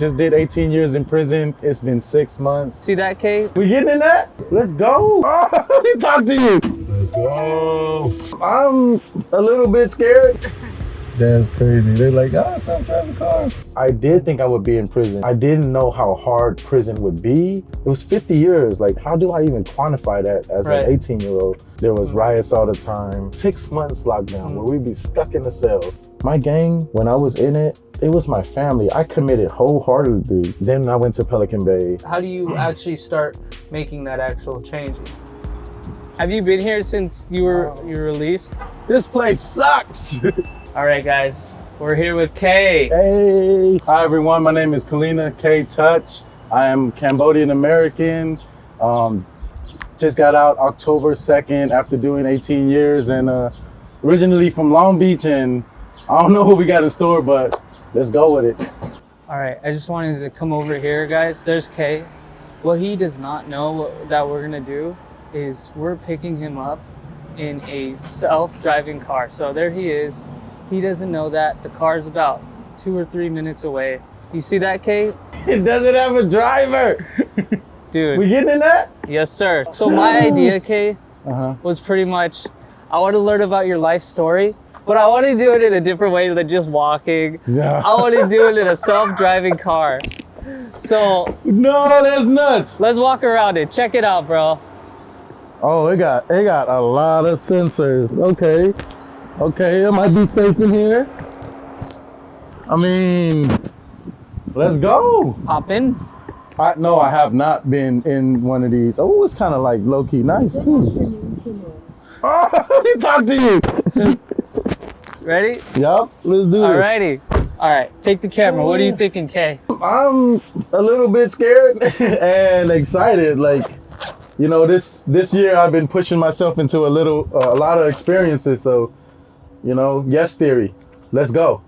Just did 18 years in prison. It's been 6 months. See that, Kay? We getting in that? Let's go. Let me talk to you. Let's go. I'm a little bit scared. That's crazy. They're like, oh, so I'm driving a car. I did think I would be in prison. I didn't know how hard prison would be. It was 50 years. Like, how do I even quantify that as an 18-year-old? There was riots all the time. 6 months lockdown where we'd be stuck in a cell. My gang, when I was in it, it was my family. I committed wholeheartedly. Then I went to Pelican Bay. How do you actually start making that actual change? Have you been here since you were released? This place sucks. All right, guys, we're here with Kay. Hey. Hi, everyone. My name is Kalina K. Touch. I am Cambodian American. Just got out October 2nd after doing 18 years and originally from Long Beach, and I don't know what we got in store, but let's go with it. All right, I just wanted to come over here, guys. There's Kay. What he does not know that we're gonna do is we're picking him up in a self-driving car. So there he is. He doesn't know that. The car's about 2 or 3 minutes away. You see that, Kay? It doesn't have a driver. Dude. We getting in that? Yes, sir. So my idea, Kay, was pretty much, I want to learn about your life story, but I want to do it in a different way than just walking. Yeah. I want to do it in a self-driving car. So no, that's nuts. Let's walk around it. Check it out, bro. Oh, it got a lot of sensors. Okay, I might be safe in here. I mean, let's go. Hop in. No, I have not been in one of these. Oh, it's kind of like low-key nice too. Oh, let me talk to you. Ready? Yup, let's do this. Alrighty. All right, take the camera. What are you thinking, Kay? I'm a little bit scared and excited. Like, you know, this year I've been pushing myself into a lot of experiences. So, you know, yes theory. Let's go.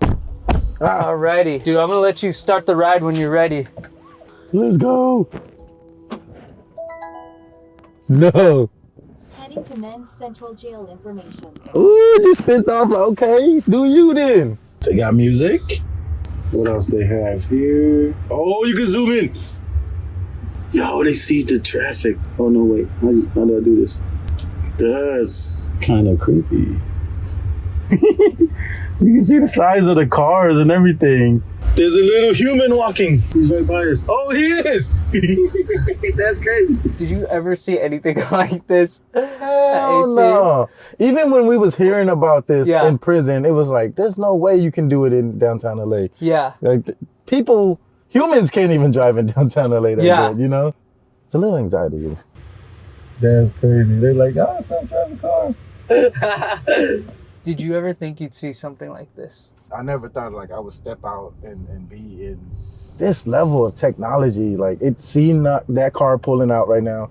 Alrighty. Dude, I'm gonna let you start the ride when you're ready. Let's go. No. Heading to men's central jail information. Ooh, just spent off. Okay, do you then. They got music. What else they have here? Oh, you can zoom in. Yo, they see the traffic. Oh, no, wait. How do I do this? That's kind of creepy. You can see the size of the cars and everything. There's a little human walking. He's right by us. Oh, he is. That's crazy. Did you ever see anything like this? Hell no. Even when we was hearing about this in prison, it was like, there's no way you can do it in downtown LA. Yeah. Like humans can't even drive in downtown LA that good, you know? It's a little anxiety. That's crazy. They're like, oh, it's a driving car. Did you ever think you'd see something like this? I never thought like I would step out and be in this level of technology. Like it seen that car pulling out right now,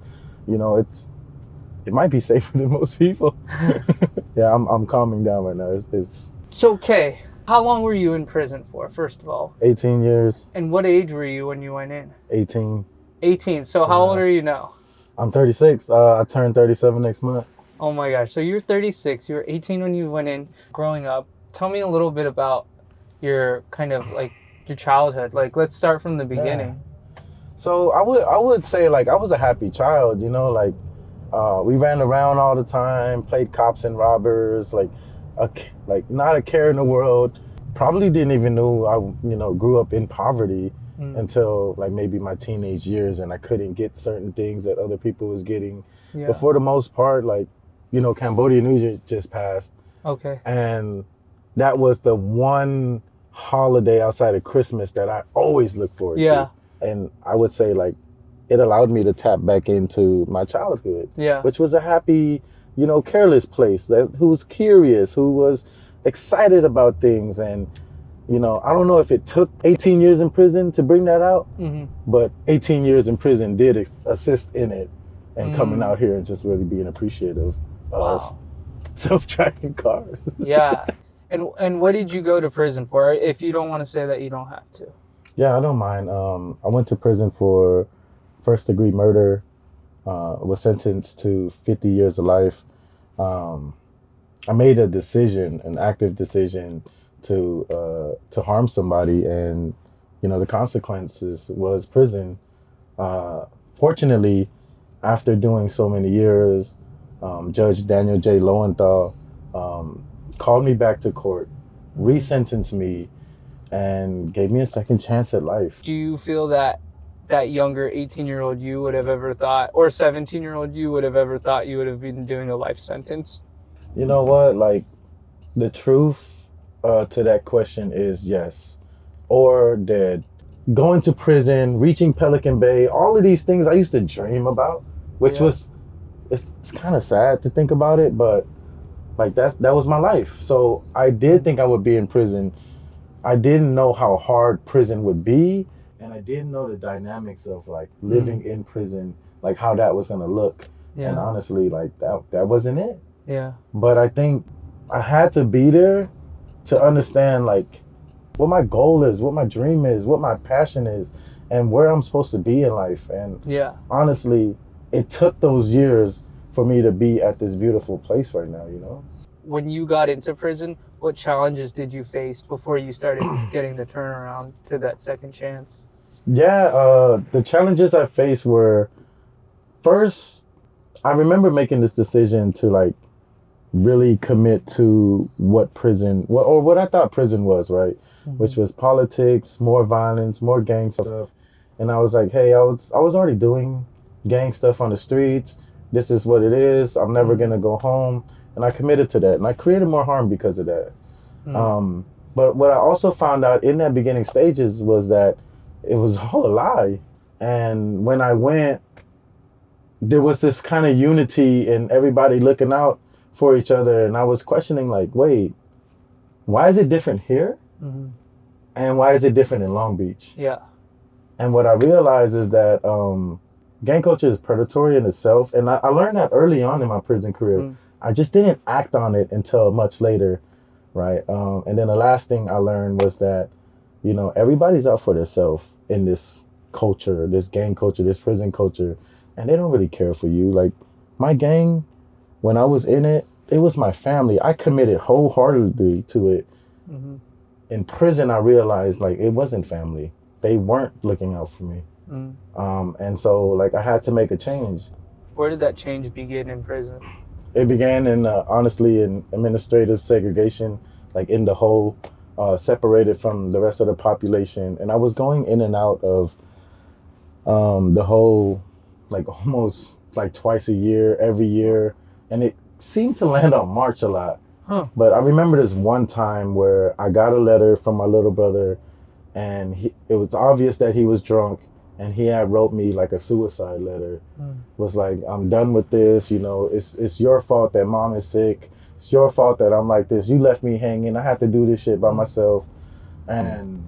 you know, it might be safer than most people. Yeah, I'm calming down right now. It's So, Kay, how long were you in prison for, first of all? 18 years. And what age were you when you went in? 18. 18. So how old are you now? I'm 36. I turned 37 next month. Oh my gosh. So you're 36. You were 18 when you went in. Growing up, tell me a little bit about your kind of like your childhood. Like, let's start from the beginning. Yeah. So I would say like I was a happy child, you know, like we ran around all the time, played cops and robbers, like not a care in the world. Probably didn't even know I grew up in poverty until like maybe my teenage years, and I couldn't get certain things that other people was getting. Yeah. But for the most part, like, you know, Cambodia New Year just passed. Okay. And that was the one holiday outside of Christmas that I always look forward to. And I would say like it allowed me to tap back into my childhood. Yeah. Which was a happy, you know, careless place who was curious, who was excited about things. And, you know, I don't know if it took 18 years in prison to bring that out, but 18 years in prison did assist in it and coming out here and just really being appreciative of self-driving cars. Yeah. And what did you go to prison for? If you don't want to say that, you don't have to. Yeah, I don't mind. I went to prison for first-degree murder, was sentenced to 50 years of life. I made a decision, an active decision to harm somebody, and the consequences was prison. Fortunately, after doing so many years, Judge Daniel J. Lowenthal called me back to court, resentenced me, and gave me a second chance at life. Do you feel that that younger 18-year-old you would have ever thought, or 17-year-old you would have ever thought you would have been doing a life sentence? You know what? Like, the truth to that question is yes, or dead. Going to prison, reaching Pelican Bay, all of these things I used to dream about, which was, it's kind of sad to think about it, but like that was my life. So I did think I would be in prison. I didn't know how hard prison would be, and I didn't know the dynamics of like living in prison, like how that was gonna look. And honestly, like that wasn't it. Yeah. But I think I had to be there to understand like what my goal is, what my dream is, what my passion is, and where I'm supposed to be in life. And honestly, it took those years for me to be at this beautiful place right now, When you got into prison, what challenges did you face before you started getting the turnaround to that second chance? Yeah, the challenges I faced were, first, I remember making this decision to like really commit to what I thought prison was, right? Which was politics, more violence, more gang stuff. And I was like, hey, I was already doing gang stuff on the streets. This is what it is. I'm never gonna go home. And I committed to that. And I created more harm because of that. But what I also found out in that beginning stages was that it was all a lie. And when I went, there was this kind of unity and everybody looking out for each other. And I was questioning like, wait, why is it different here? And why is it different in Long Beach? Yeah. And what I realized is that gang culture is predatory in itself. And I learned that early on in my prison career. I just didn't act on it until much later, right? And then the last thing I learned was that, everybody's out for themselves in this culture, this gang culture, this prison culture, and they don't really care for you. Like my gang, when I was in it, it was my family. I committed wholeheartedly to it. In prison, I realized like it wasn't family. They weren't looking out for me. And so like I had to make a change. Where did that change begin in prison? It began in, honestly, in administrative segregation, like in the hole, separated from the rest of the population. And I was going in and out of the hole, like almost like twice a year, every year. And it seemed to land on March a lot. But I remember this one time where I got a letter from my little brother, and it was obvious that he was drunk. And he had wrote me like a suicide letter. Was like, I'm done with this. It's your fault that mom is sick. It's your fault that I'm like this. You left me hanging. I had to do this shit by myself. And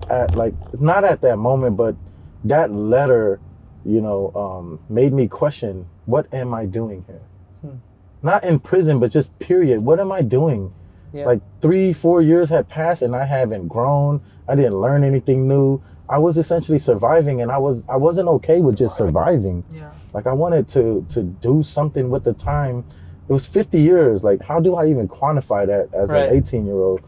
not at that moment, but that letter, made me question, what am I doing here? Not in prison, but just period. What am I doing? Yeah. Like 3-4 years had passed and I haven't grown. I didn't learn anything new. I was essentially surviving, and I wasn't okay with just surviving. Yeah. Like I wanted to do something with the time. It was 50 years. Like how do I even quantify that as an 18-year-old?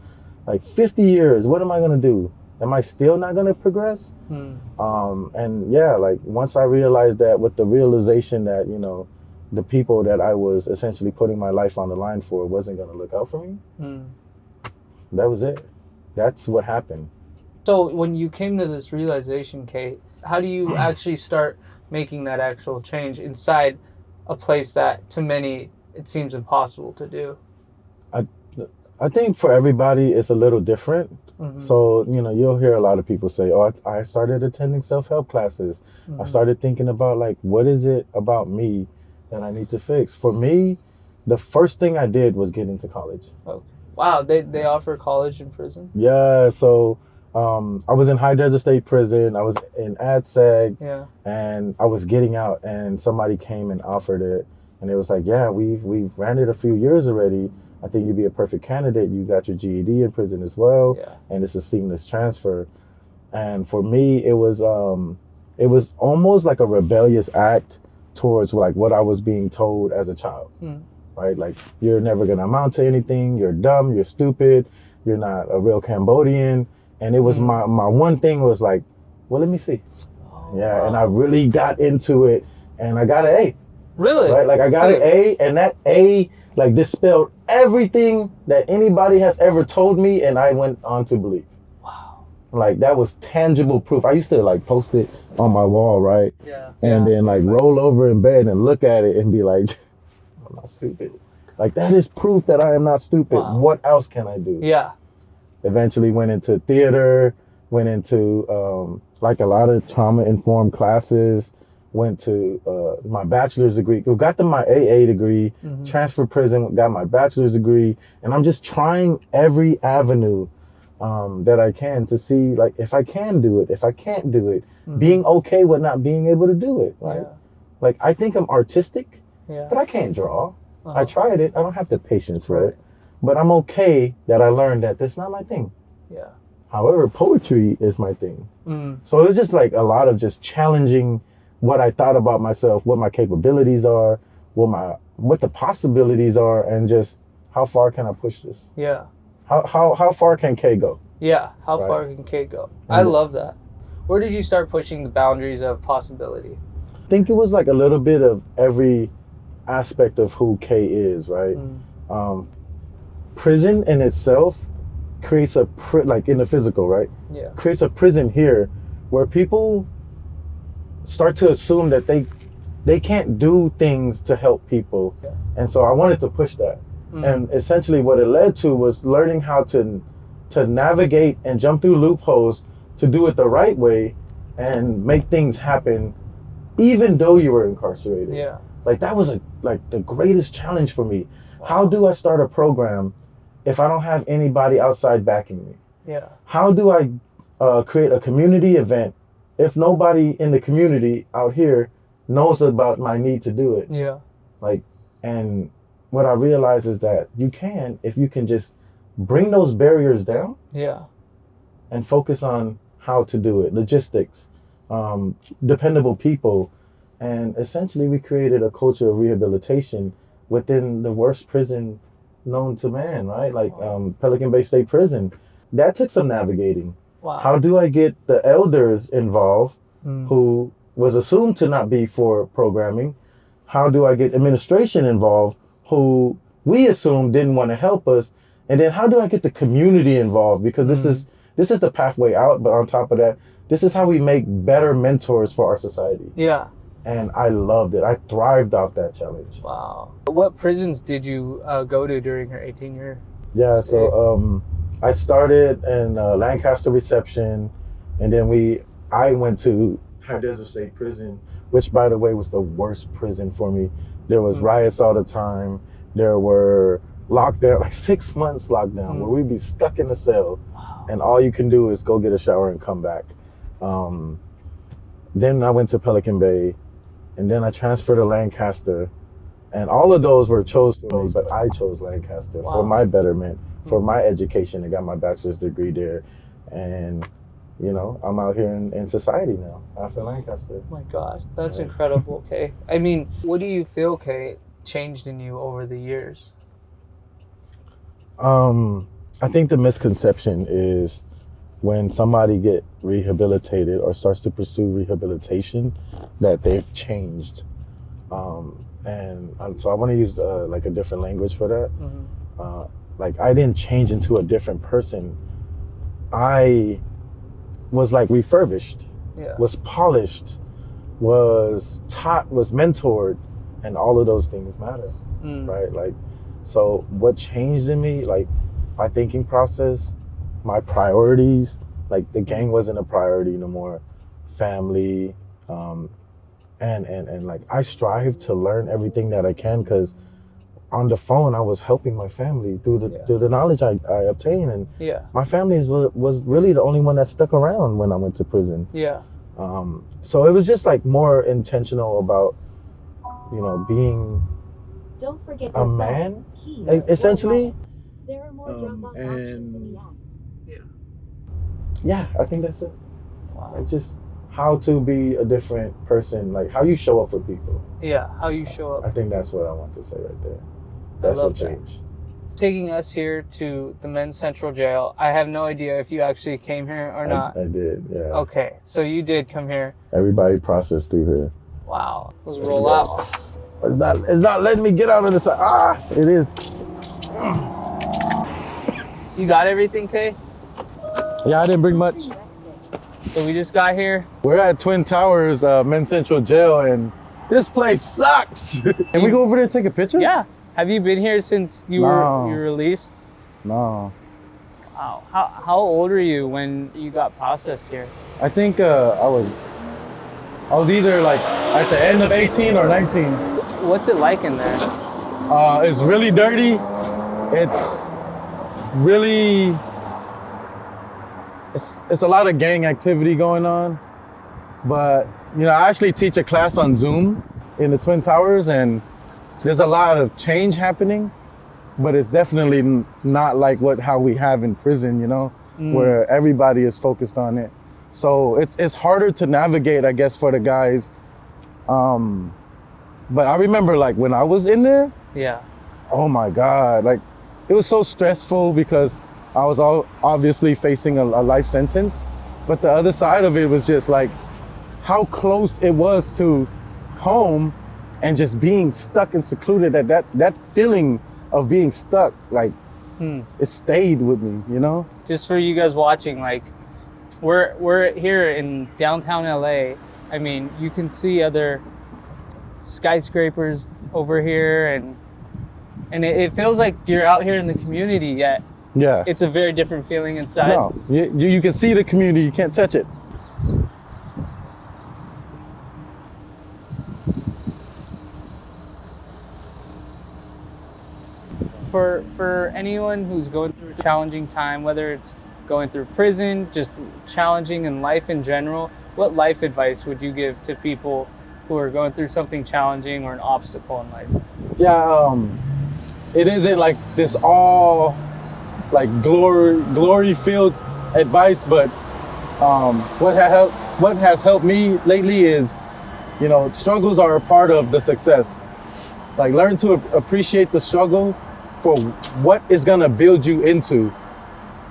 Like 50 years, what am I gonna do? Am I still not gonna progress? And yeah, like once I realized that, with the realization that, the people that I was essentially putting my life on the line for wasn't gonna look out for me, that was it. That's what happened. So when you came to this realization, Kate, how do you actually start making that actual change inside a place that to many it seems impossible to do? I think for everybody it's a little different. So, you'll hear a lot of people say, oh, I started attending self-help classes. I started thinking about like, what is it about me that I need to fix? For me, the first thing I did was get into college. Oh, wow. They offer college in prison? Yeah. So I was in High Desert State Prison. I was in AdSeg, and I was getting out, and somebody came and offered it, and it was like, yeah, we've ran it a few years already. I think you'd be a perfect candidate. You got your GED in prison as well, and it's a seamless transfer. And for me, it was almost like a rebellious act towards like what I was being told as a child, right? Like, you're never gonna amount to anything. You're dumb. You're stupid. You're not a real Cambodian. And it was my one thing was like, well, let me see. Yeah, wow. And I really got into it, and I got an A. Really? Right? Like I got an A, and that A like dispelled everything that anybody has ever told me, and I went on to believe. Wow. Like that was tangible proof. I used to like post it on my wall, right? Yeah. And then like roll over in bed and look at it and be like, I'm not stupid. Like that is proof that I am not stupid. Wow. What else can I do? Yeah. Eventually went into theater, went into like a lot of trauma-informed classes, went to my bachelor's degree, got to my AA degree, transferred prison, got my bachelor's degree, and I'm just trying every avenue that I can to see like if I can do it, if I can't do it, being okay with not being able to do it, right? Yeah. Like I think I'm artistic, but I can't draw. I tried it. I don't have the patience for it. But I'm okay that I learned that that's not my thing. Yeah. However, poetry is my thing. So it's just like a lot of just challenging what I thought about myself, what my capabilities are, what the possibilities are, and just how far can I push this? Yeah. How far can K go? Yeah. How far can K go? I love that. Where did you start pushing the boundaries of possibility? I think it was like a little bit of every aspect of who K is, right? Prison in itself creates like in the physical, right? Yeah. Creates a prison here where people start to assume that they can't do things to help people. Yeah. And so I wanted to push that. And essentially what it led to was learning how to navigate and jump through loopholes to do it the right way and make things happen even though you were incarcerated. Yeah. Like that was like the greatest challenge for me. Wow. How do I start a program if I don't have anybody outside backing me? Yeah. How do I create a community event if nobody in the community out here knows about my need to do it? Yeah. Like, and what I realize is that you can, if you can just bring those barriers down. Yeah. And focus on how to do it, logistics, dependable people. And essentially we created a culture of rehabilitation within the worst prison known to man, right? Like Pelican Bay State Prison. That took some navigating. Wow. How do I get the elders involved who was assumed to not be for programming? How do I get administration involved who we assumed didn't want to help us? And then how do I get the community involved? Because this is the pathway out, but on top of that, this is how we make better mentors for our society. Yeah. And I loved it. I thrived off that challenge. Wow. What prisons did you go to during your 18-year? Yeah, so I started in Lancaster Reception, and then I went to High Desert State Prison, which, by the way, was the worst prison for me. There was riots all the time. There were lockdown, like 6 months lockdown, where we'd be stuck in a cell, and all you can do is go get a shower and come back. Then I went to Pelican Bay, and then I transferred to Lancaster, and all of those were chose for me, but I chose Lancaster for my betterment, for my education. I got my bachelor's degree there, and you know, I'm out here in society now after Lancaster. Oh my gosh, that's incredible, Kay. I mean, what do you feel, Kay, changed in you over the years? I think the misconception is when somebody get rehabilitated or starts to pursue rehabilitation that they've changed. And so I want to use like a different language for that. Like I didn't change into a different person. I was like refurbished, was polished, was taught, was mentored, and all of those things matter, right? Like, so what changed in me, like my thinking process, my priorities, like the gang wasn't a priority no more, family, and like I strive to learn everything that I can, because on the phone I was helping my family through the knowledge I obtained, and my family was really the only one that stuck around when I went to prison. So it was just like more intentional about, you know, being Don't forget a man, essentially. There are more drop-off options in the app. Yeah, I think that's it. Like just how to be a different person, like how you show up for people. Yeah, how you show up. I think that's what I want to say right there. That's what changed. taking us here to the men's central jail. I have no idea if you actually came here or not. I did, yeah. Okay, so you did come here. Everybody processed through here. Wow. Let's roll out. It's not letting me get out of the side. Ah, it is. You got everything, Kay? Yeah, I didn't bring much. So we just got here. We're at Twin Towers, Men's Central Jail, and this place sucks. Can we go over there and take a picture? Yeah. Have you been here since you were released? No. Wow. How old were you when you got processed here? I think I was either like at the end of 18 or 19. What's it like in there? It's really dirty. It's really, it's a lot of gang activity going on. But, you know, I actually teach a class on Zoom in the Twin Towers, and there's a lot of change happening, but it's definitely not like how we have in prison, you know, where everybody is focused on it. So it's harder to navigate, I guess, for the guys. But I remember like when I was in there, yeah. Oh my God, like it was so stressful because I was obviously facing a life sentence, but the other side of it was just like how close it was to home and just being stuck and secluded. That feeling of being stuck, like it stayed with me, you know? Just for you guys watching, like we're here in downtown LA. I mean, you can see other skyscrapers over here, and it feels like you're out here in the community, yet yeah, it's a very different feeling inside. No, you can see the community, you can't touch it. For anyone who's going through a challenging time, whether it's going through prison, just challenging in life in general, what life advice would you give to people who are going through something challenging or an obstacle in life? Yeah, it isn't like this all like glory filled advice, but what has helped me lately is, you know, struggles are a part of the success. Like learn to appreciate the struggle for what is gonna build you into.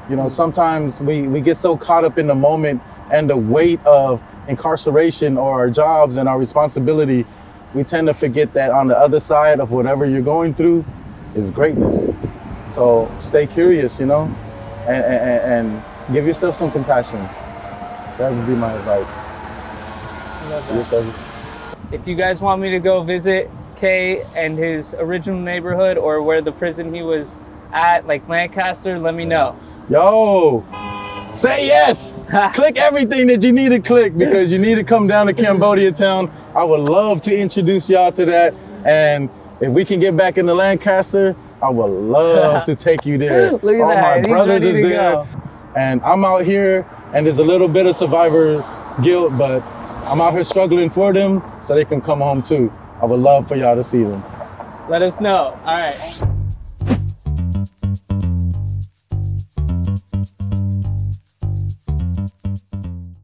You know, sometimes we get so caught up in the moment and the weight of incarceration or our jobs and our responsibility, we tend to forget that on the other side of whatever you're going through is greatness. So stay curious, you know, and give yourself some compassion. That would be my advice. I love that. If you guys want me to go visit Kay and his original neighborhood or where the prison he was at, like Lancaster, let me know. Yo, say yes. Click everything that you need to click because you need to come down to Cambodia town. I would love to introduce y'all to that. And if we can get back into Lancaster, I would love to take you there. Look at all that. my brothers is there. Go. And I'm out here and there's a little bit of survivor's guilt, but I'm out here struggling for them so they can come home too. I would love for y'all to see them. Let us know. All right.